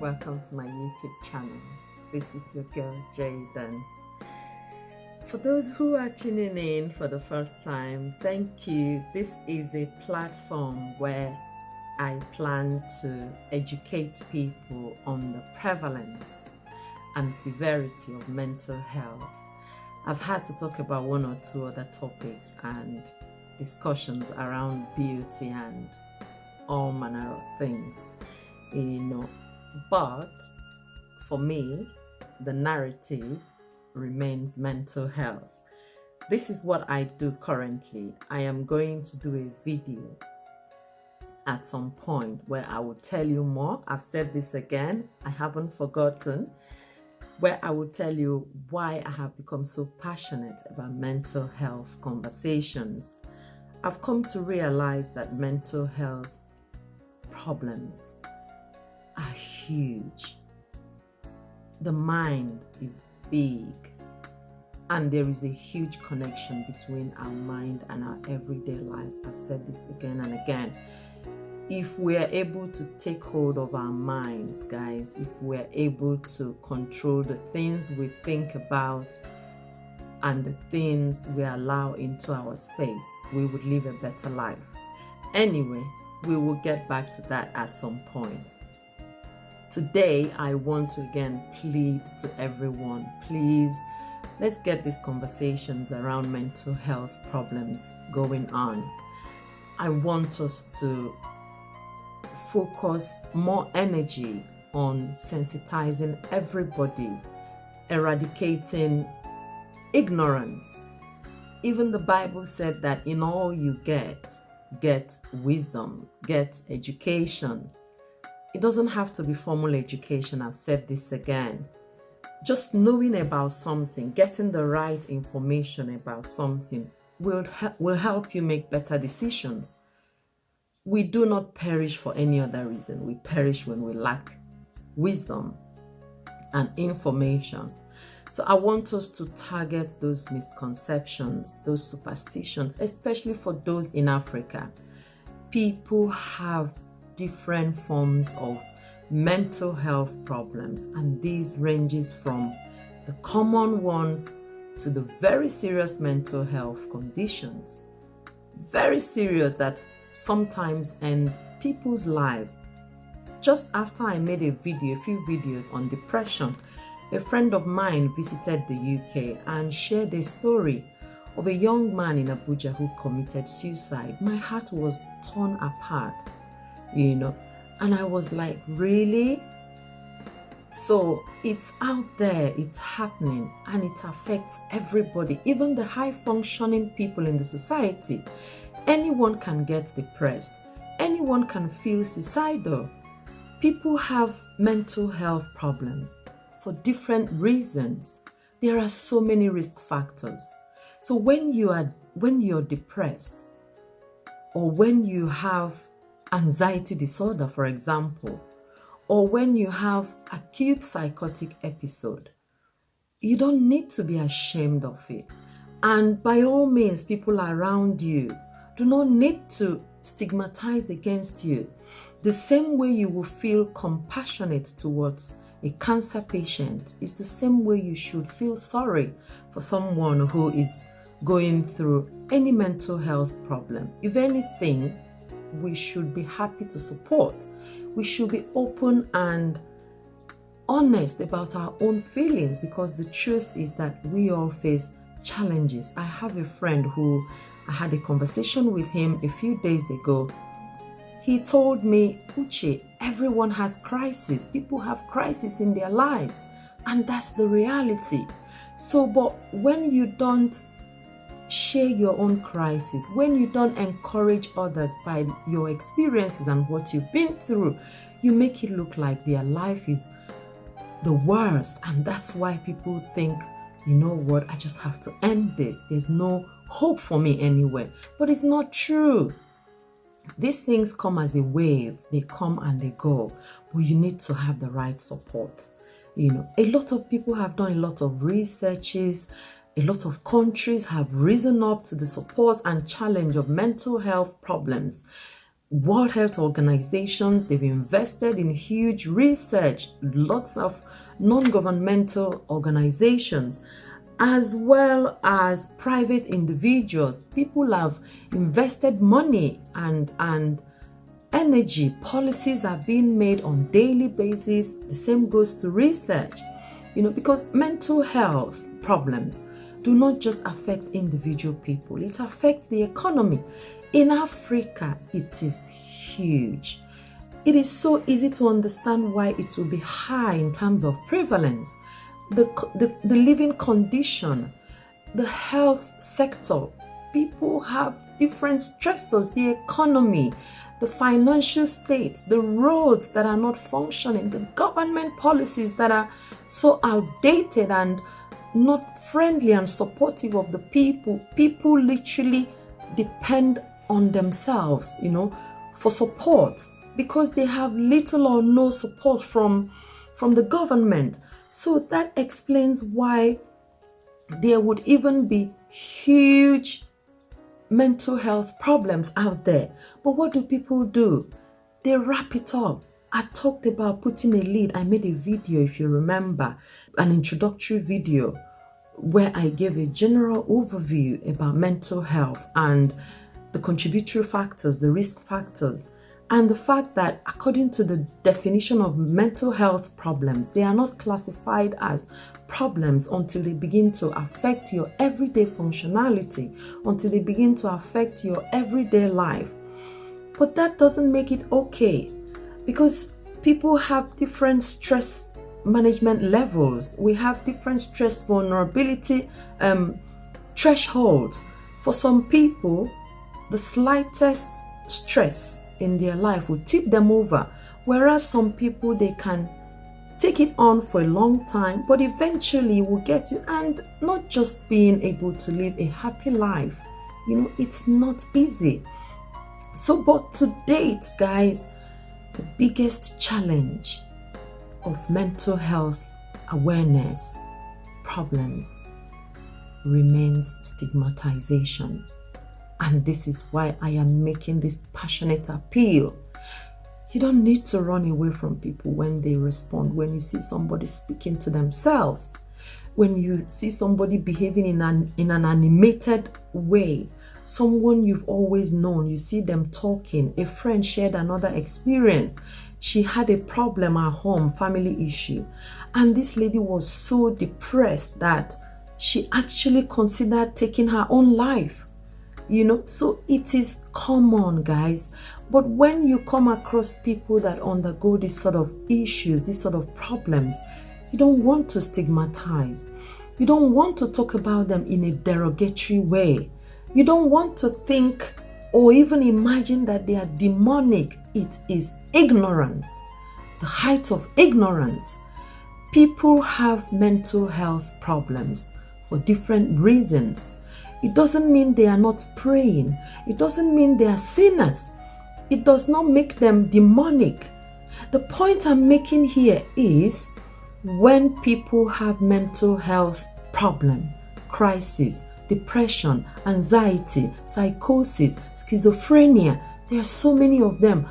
welcome to my YouTube channel. This is your girl Jaden. For those who are tuning in for the first time, thank you. This is a platform where I plan to educate people on the prevalence and severity of mental health. I've had to talk about one or two other topics and discussions around beauty and all manner of things, but for me, the narrative remains mental health. This is what I do currently. I am going to do a video at some point where I will tell you more. I've said this again, I haven't forgotten, where I will tell you why I have become so passionate about mental health conversations. I've come to realize that mental health problems are huge. The mind is big, and there is a huge connection between our mind and our everyday lives. I've said this again and again. If we are able to take hold of our minds, guys, if we're able to control the things we think about and the things we allow into our space, we would live a better life. Anyway, we will get back to that at some point. Today, I want to again plead to everyone, please, let's get these conversations around mental health problems going on. I want us to focus more energy on sensitizing everybody, eradicating ignorance. Even the Bible said that in all you get wisdom, get education. It doesn't have to be formal education. I've said this again. Just knowing about something, getting the right information about something will help you make better decisions. We do not perish for any other reason. We perish when we lack wisdom and information. So I want us to target those misconceptions, those superstitions, especially for those in Africa. People have different forms of mental health problems, and these ranges from the common ones to the very serious mental health conditions. Very serious that sometimes end people's lives. Just after I made a few videos on depression, a friend of mine visited the UK and shared a story of a young man in Abuja who committed suicide. My heart was torn apart, and I was like, really? So it's out there, it's happening, and it affects everybody, even the high-functioning people in the society. Anyone can get depressed. Anyone can feel suicidal. People have mental health problems for different reasons. There are so many risk factors. So when you're depressed, or when you have anxiety disorder, for example, or when you have acute psychotic episode, you don't need to be ashamed of it. And by all means, people around you do not need to stigmatize against you. The same way you will feel compassionate towards a cancer patient is the same way you should feel sorry for someone who is going through any mental health problem. If anything, we should be happy to support. We should be open and honest about our own feelings, because the truth is that we all face challenges. I have a friend who I had a conversation with him a few days ago. He told me, Uche, everyone has crisis. People have crisis in their lives, and that's the reality. So, but when you don't share your own crisis, when you don't encourage others by your experiences and what you've been through, you make it look like their life is the worst. And that's why people think, you know what, I just have to end this. There's no hope for me anywhere. But it's not true. These things come as a wave. They come and they go. But you need to have the right support. A lot of people have done a lot of researches. A lot of countries have risen up to the support and challenge of mental health problems. World Health Organizations, they've invested in huge research, lots of non-governmental organizations, as well as private individuals. People have invested money and energy. Policies are being made on daily basis. The same goes to research, because mental health problems do not just affect individual people, it affects the economy. In Africa, it is huge. It is so easy to understand why it will be high in terms of prevalence. The living condition, the health sector, people have different stressors, the economy, the financial state, the roads that are not functioning, the government policies that are so outdated and not friendly and supportive of the people. People literally depend on themselves, for support, because they have little or no support from the government. So that explains why there would even be huge mental health problems out there. But what do people do? They wrap it up. I talked about putting a lid. I made a video, if you remember, an introductory video where I gave a general overview about mental health and the contributory factors, the risk factors, and the fact that according to the definition of mental health problems, they are not classified as problems until they begin to affect your everyday functionality, until they begin to affect your everyday life. But that doesn't make it okay, because people have different stress management levels. We have different stress vulnerability thresholds. For some people, the slightest stress in their life will tip them over, whereas some people, they can take it on for a long time, but eventually will get to, and not just being able to live a happy life. It's not easy. So, but to date, guys, the biggest challenge of mental health awareness problems remains stigmatization. And this is why I am making this passionate appeal. You don't need to run away from people when they respond, when you see somebody speaking to themselves, when you see somebody behaving in an animated way, someone you've always known, you see them talking. A friend shared another experience. She had a problem at home, family issue, and this lady was so depressed that she actually considered taking her own life. So it is common, guys. But when you come across people that undergo this sort of issues, this sort of problems, you don't want to stigmatize. You don't want to talk about them in a derogatory way. You don't want to think or even imagine that they are demonic. It is ignorance, the height of ignorance. People have mental health problems for different reasons. It doesn't mean they are not praying. It doesn't mean they are sinners. It does not make them demonic. The point I'm making here is when people have mental health problem, crisis, depression, anxiety, psychosis, schizophrenia, there are so many of them.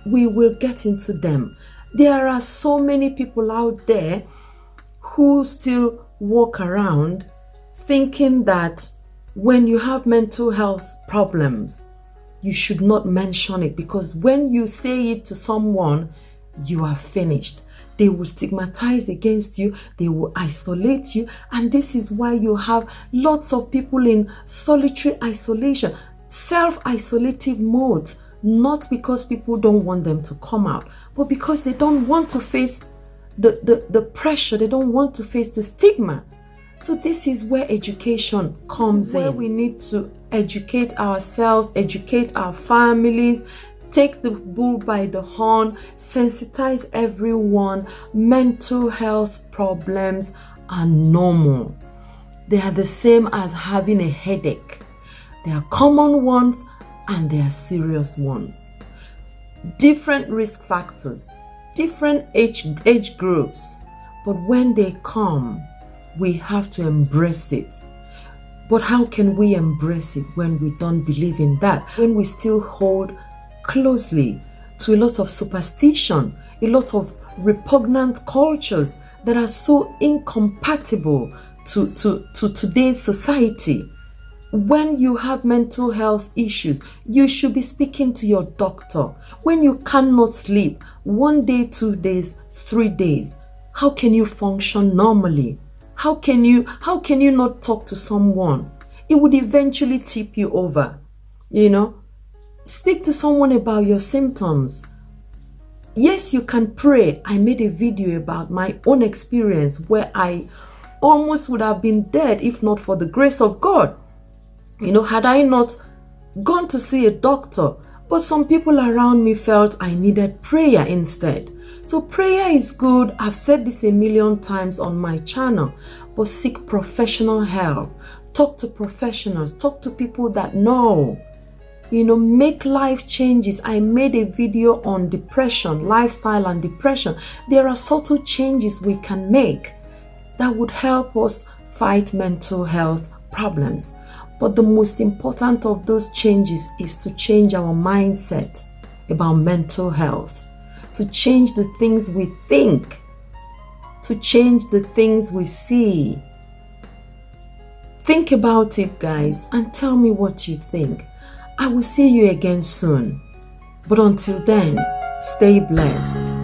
We will get into them. There are so many people out there who still walk around thinking that when you have mental health problems, you should not mention it, because when you say it to someone, you are finished. They will stigmatize against you, they will isolate you, and this is why you have lots of people in solitary isolation, self-isolative modes, not because people don't want them to come out, but because they don't want to face the pressure, they don't want to face the stigma. So this is where education comes in. Where we need to educate ourselves, educate our families, take the bull by the horn, sensitize everyone. Mental health problems are normal. They are the same as having a headache. There are common ones and there are serious ones. Different risk factors, different age groups, but when they come, we have to embrace it. But how can we embrace it when we don't believe in that? When we still hold closely to a lot of superstition, a lot of repugnant cultures that are so incompatible to today's society. When you have mental health issues, you should be speaking to your doctor. When you cannot sleep 1 day, 2 days, 3 days, how can you function normally? How can you not talk to someone? It would eventually tip you over. Speak to someone about your symptoms. Yes, you can pray. I made a video about my own experience where I almost would have been dead if not for the grace of God. Had I not gone to see a doctor, but some people around me felt I needed prayer instead. So prayer is good. I've said this a million times on my channel, but seek professional help. Talk to professionals. Talk to people that know. Make life changes. I made a video on depression, lifestyle and depression. There are subtle changes we can make that would help us fight mental health problems. But the most important of those changes is to change our mindset about mental health, to change the things we think, to change the things we see. Think about it, guys, and tell me what you think. I will see you again soon. But until then, stay blessed.